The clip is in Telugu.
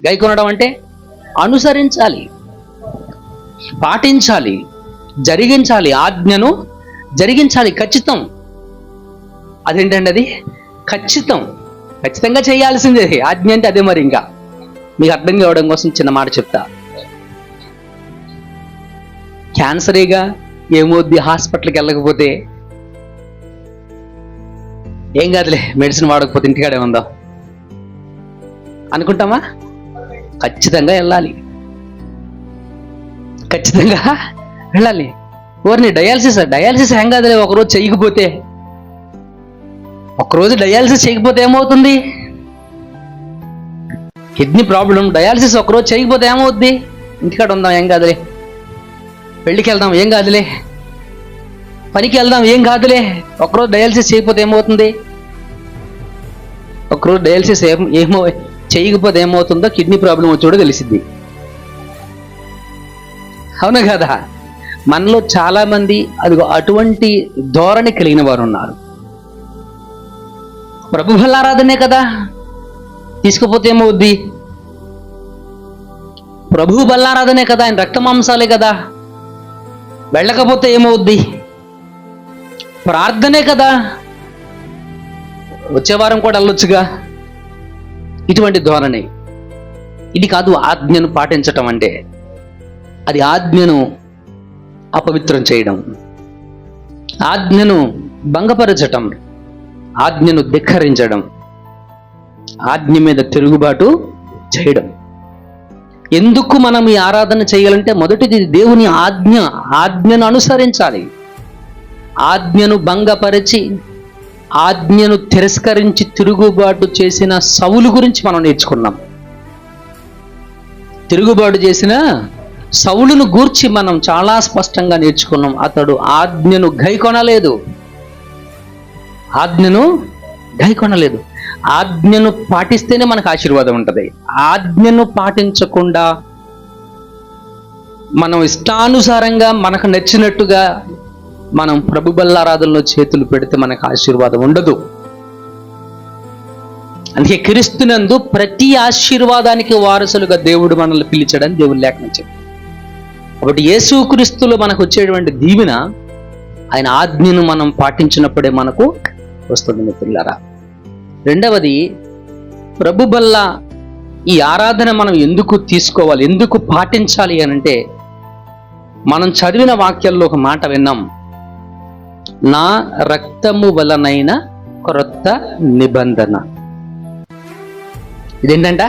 గైకొనడం అంటే అనుసరించాలి, పాటించాలి, జరిగించాలి, ఆజ్ఞను జరిగించాలి. ఖచ్చితం. అదేంటండి? అది ఖచ్చితంగా చేయాల్సిందే. ఆజ్ఞ అంటే అదే. మరి ఇంకా మీకు అర్థం కావడం కోసం చిన్న మాట చెప్తా. క్యాన్సరేగా ఏమవుద్ది హాస్పిటల్కి వెళ్ళకపోతే? ఏం కాదులే, మెడిసిన్ వాడకపోతే ఇంటికాడే ఉందాం అనుకుంటామా? ఖచ్చితంగా వెళ్ళాలి, ఖచ్చితంగా వెళ్ళాలి. ఓర్ని డయాలసిస్ ఏం కాదులే, ఒకరోజు చేయకపోతే, ఒకరోజు డయాలసిస్ చేయకపోతే ఏమవుతుంది? కిడ్నీ ప్రాబ్లం, డయాలసిస్ ఒకరోజు చేయకపోతే ఏమవుద్ది? ఇంటికాడ ఉందాం, ఏం కాదులే. పెళ్ళికి వెళ్దాం, ఏం కాదులే. పనికి వెళ్దాం, ఏం కాదులే. ఒకరోజు డయాలసిస్ చేయకపోతే ఏమవుతుంది? ఒకరోజు డయాలసిస్ చేయకపోతే ఏమవుతుందో కిడ్నీ ప్రాబ్లం వచ్చాడో తెలిసిద్ది. అవునా కదా? మనలో చాలా మంది అదిగో అటువంటి ధోరణి కలిగిన వారు ఉన్నారు. ప్రభు బల్లారాధనే కదా, తీసుకుపోతే ఏమవుద్ది? ప్రభు బల్లారాధనే కదా, ఆయన రక్తమాంసాలే కదా, వెళ్ళకపోతే ఏమవుద్ది? ప్రార్థనే కదా, వచ్చే వారం కూడా వెళ్ళొచ్చుగా. ఇటువంటి ధోరణి. ఇది కాదు ఆజ్ఞను పాటించటం అంటే. అది ఆజ్ఞను అపవిత్రం చేయడం, ఆజ్ఞను భంగపరచటం, ఆజ్ఞను ధిక్కరించడం, ఆజ్ఞ మీద తిరుగుబాటు చేయడం. ఎందుకు మనం ఈ ఆరాధన చేయాలంటే మొదటిది దేవుని ఆజ్ఞను అనుసరించాలి. ఆజ్ఞను భంగపరిచి, ఆజ్ఞను తిరస్కరించి తిరుగుబాటు చేసిన సౌలు గురించి మనం నేర్చుకున్నాం. తిరుగుబాటు చేసిన సౌలును గూర్చి మనం చాలా స్పష్టంగా నేర్చుకున్నాం. అతడు ఆజ్ఞను గైకొనలేదు. ఆజ్ఞను పాటిస్తేనే మనకు ఆశీర్వాదం ఉంటుంది. ఆజ్ఞను పాటించకుండా మనం ఇష్టానుసారంగా మనకు నచ్చినట్టుగా మనం ప్రభు బల్లారాధనలో చేతులు పెడితే మనకు ఆశీర్వాదం ఉండదు. అందుకే క్రీస్తునందు ప్రతి ఆశీర్వాదానికి వారసులుగా దేవుడు మనల్ని పిలిచాడని దేవుని లేఖనం చెప్తాడు. కాబట్టి యేసుక్రీస్తులో మనకు వచ్చేటువంటి దీవెన ఆయన ఆజ్ఞను మనం పాటించినప్పుడే మనకు వస్తుంది మిత్రులారా. రెండవది, ప్రభు బల్ల ఈ ఆరాధన మనం ఎందుకు తీసుకోవాలి, ఎందుకు పాటించాలి అని అంటే, మనం చదివిన వాక్యాల్లో ఒక మాట విన్నాం. నా రక్తము వలనైన క్రొత్త నిబంధన. ఇదేంటంట?